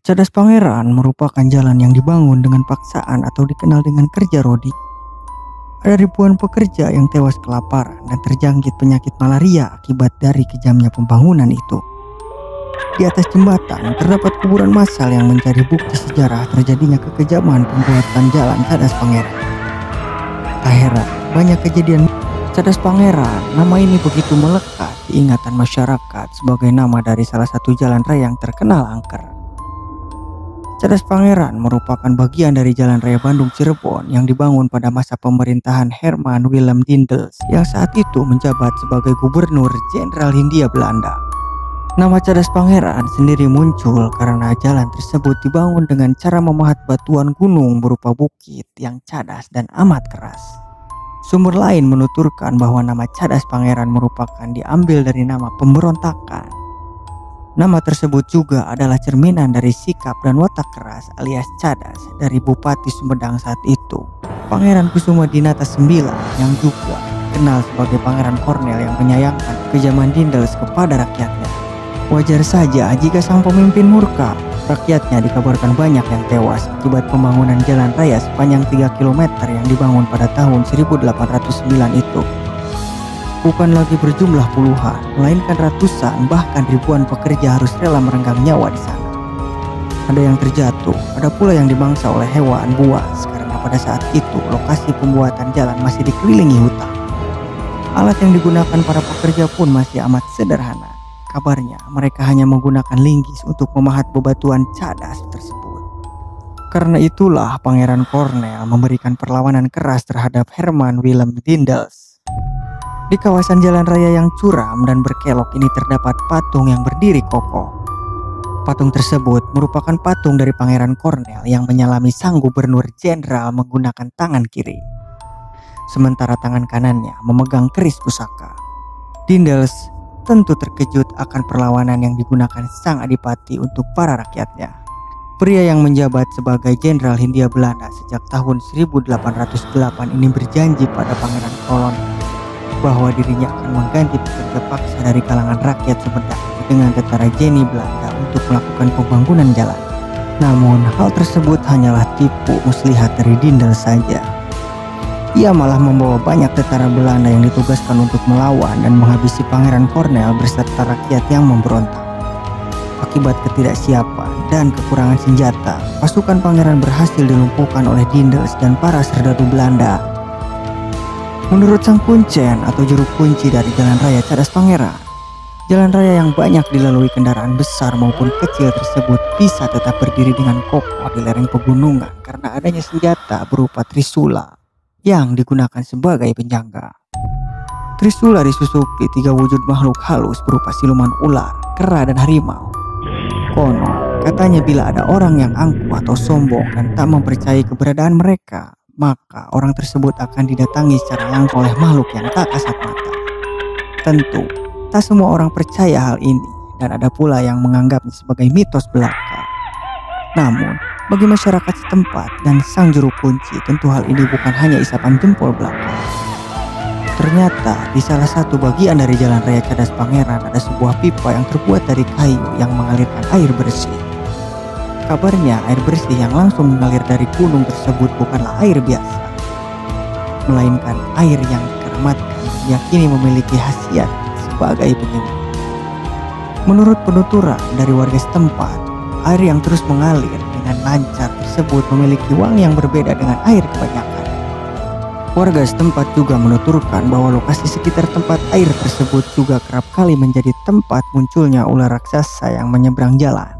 Cadas Pangeran merupakan jalan yang dibangun dengan paksaan atau dikenal dengan kerja rodi. Ada ribuan pekerja yang tewas kelaparan dan terjangkit penyakit malaria akibat dari kejamnya pembangunan itu. Di atas jembatan terdapat kuburan massal yang menjadi bukti sejarah terjadinya kekejaman pembuatan jalan Cadas Pangeran. Tak heran, banyak kejadian Cadas Pangeran, nama ini begitu melekat di ingatan masyarakat sebagai nama dari salah satu jalan raya yang terkenal angker. Cadas Pangeran merupakan bagian dari Jalan Raya Bandung Cirebon yang dibangun pada masa pemerintahan Herman Willem Dindels yang saat itu menjabat sebagai Gubernur Jenderal Hindia Belanda. Nama Cadas Pangeran sendiri muncul karena jalan tersebut dibangun dengan cara memahat batuan gunung berupa bukit yang cadas dan amat keras. Sumber lain menuturkan bahwa nama Cadas Pangeran merupakan diambil dari nama pemberontakan. Nama tersebut juga adalah cerminan dari sikap dan watak keras alias cadas dari Bupati Sumedang saat itu, Pangeran Kusuma Dinata IX, yang juga kenal sebagai Pangeran Kornel yang menyayangkan kekejaman Dindels kepada rakyatnya. Wajar saja jika sang pemimpin murka, rakyatnya dikabarkan banyak yang tewas akibat pembangunan jalan raya sepanjang 3 km yang dibangun pada tahun 1809 itu. Bukan lagi berjumlah puluhan, melainkan ratusan bahkan ribuan pekerja harus rela merenggang nyawa di sana. Ada yang terjatuh, ada pula yang dimangsa oleh hewan buas karena pada saat itu lokasi pembuatan jalan masih dikelilingi hutan. Alat yang digunakan para pekerja pun masih amat sederhana. Kabarnya mereka hanya menggunakan linggis untuk memahat bebatuan cadas tersebut. Karena itulah Pangeran Kornel memberikan perlawanan keras terhadap Herman Willem Dindels. Di kawasan jalan raya yang curam dan berkelok ini terdapat patung yang berdiri kokoh. Patung tersebut merupakan patung dari Pangeran Kornel yang menyalami sang gubernur jenderal menggunakan tangan kiri, sementara tangan kanannya memegang keris pusaka. Dindels tentu terkejut akan perlawanan yang digunakan sang adipati untuk para rakyatnya. Pria yang menjabat sebagai Jenderal Hindia Belanda sejak tahun 1808 ini berjanji pada Pangeran Kornel bahwa dirinya akan mengganti pekerja paksa dari kalangan rakyat Sumedang dengan tentara Jenny Belanda untuk melakukan pembangunan jalan. Namun hal tersebut hanyalah tipu muslihat dari Dindels saja. Ia malah membawa banyak tentara Belanda yang ditugaskan untuk melawan dan menghabisi Pangeran Kornel beserta rakyat yang memberontak. Akibat ketidaksiapan dan kekurangan senjata, pasukan pangeran berhasil dilumpuhkan oleh Dindels dan para serdadu Belanda. Menurut sang kuncen atau juru kunci dari Jalan Raya Cadas Pangeran, jalan raya yang banyak dilalui kendaraan besar maupun kecil tersebut bisa tetap berdiri dengan kokoh di lereng pegunungan karena adanya senjata berupa trisula yang digunakan sebagai penjangga. Trisula disusupi 3 wujud makhluk halus berupa siluman ular, kera, dan harimau. Konon, katanya bila ada orang yang angkuh atau sombong dan tak mempercayai keberadaan mereka, maka orang tersebut akan didatangi secara langsung oleh makhluk yang tak kasat mata. Tentu, tak semua orang percaya hal ini dan ada pula yang menganggapnya sebagai mitos belaka. Namun, bagi masyarakat setempat dan sang juru kunci, tentu hal ini bukan hanya isapan jempol belaka. Ternyata di salah satu bagian dari Jalan Raya Cadas Pangeran ada sebuah pipa yang terbuat dari kayu yang mengalirkan air bersih. Kabarnya air bersih yang langsung mengalir dari gunung tersebut bukanlah air biasa, melainkan air yang dikeramatkan diyakini memiliki khasiat sebagai penyembuh. Menurut penuturan dari warga setempat, air yang terus mengalir dengan lancar tersebut memiliki wangi yang berbeda dengan air kebanyakan. Warga setempat juga menuturkan bahwa lokasi sekitar tempat air tersebut juga kerap kali menjadi tempat munculnya ular raksasa yang menyeberang jalan.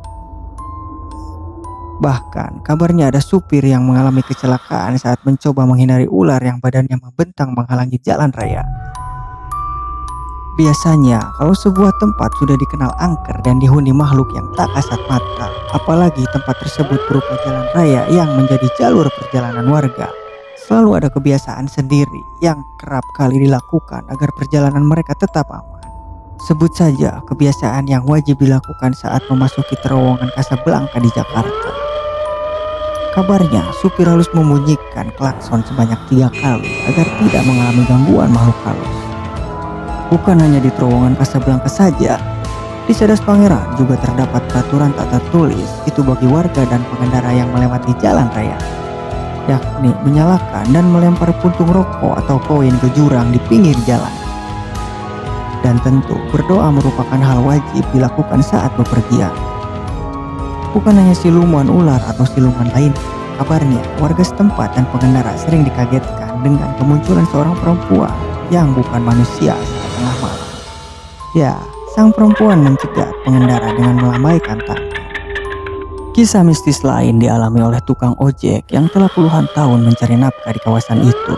Bahkan kabarnya ada supir yang mengalami kecelakaan saat mencoba menghindari ular yang badannya membentang menghalangi jalan raya. Biasanya kalau sebuah tempat sudah dikenal angker dan dihuni makhluk yang tak kasat mata, apalagi tempat tersebut berupa jalan raya yang menjadi jalur perjalanan warga, selalu ada kebiasaan sendiri yang kerap kali dilakukan agar perjalanan mereka tetap aman. Sebut saja kebiasaan yang wajib dilakukan saat memasuki terowongan Kasablanka di Jakarta. Kabarnya supir harus membunyikan klakson sebanyak 3 kali agar tidak mengalami gangguan makhluk halus. Bukan hanya di terowongan Kasablanka saja, Di Cadas Pangeran juga terdapat peraturan tak tertulis itu bagi warga dan pengendara yang melewati jalan raya, yakni menyalakan dan melempar puntung rokok atau koin ke jurang di pinggir jalan. Dan tentu berdoa merupakan hal wajib dilakukan saat bepergian. Bukan hanya siluman ular atau siluman lain, kabarnya warga setempat dan pengendara sering dikagetkan dengan kemunculan seorang perempuan yang bukan manusia saat tengah malam. Ya, sang perempuan mencegat pengendara dengan melambaikan tangan. Kisah mistis lain dialami oleh tukang ojek yang telah puluhan tahun mencari nafkah di kawasan itu.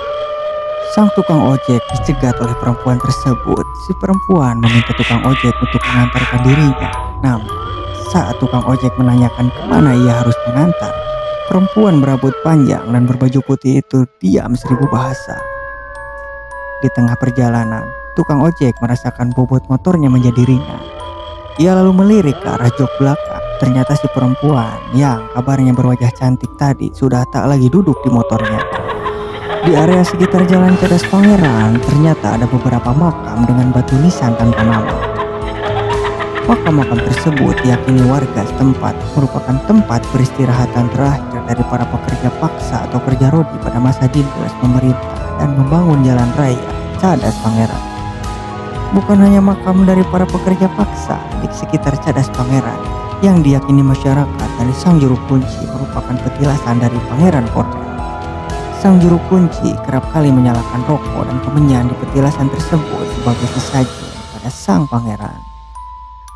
Sang tukang ojek dicegat oleh perempuan tersebut. Si perempuan meminta tukang ojek untuk mengantarkan dirinya. Namun, saat tukang ojek menanyakan kemana ia harus mengantar, perempuan berambut panjang dan berbaju putih itu diam seribu bahasa. Di tengah perjalanan, tukang ojek merasakan bobot motornya menjadi ringan. Ia lalu melirik ke arah jok belakang. Ternyata si perempuan yang kabarnya berwajah cantik tadi sudah tak lagi duduk di motornya. Di area sekitar Jalan Cadas Pangeran ternyata ada beberapa makam dengan batu nisan tanpa nama. Makam-makam tersebut diyakini warga setempat merupakan tempat peristirahatan terakhir dari para pekerja paksa atau kerja rodi pada masa dinas pemerintah dan membangun jalan raya Cadas Pangeran. Bukan hanya makam dari para pekerja paksa di sekitar Cadas Pangeran yang diyakini masyarakat dari sang juru kunci merupakan petilasan dari Pangeran Kornel. Sang juru kunci kerap kali menyalakan rokok dan kemenyan di petilasan tersebut sebagai sesajen pada sang pangeran.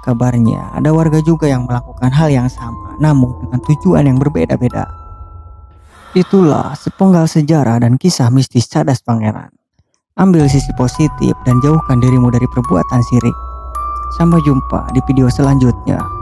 Kabarnya ada warga juga yang melakukan hal yang sama namun dengan tujuan yang berbeda-beda. Itulah sepenggal sejarah dan kisah mistis Cadas Pangeran. Ambil sisi positif dan jauhkan dirimu dari perbuatan syirik. Sampai jumpa di video selanjutnya.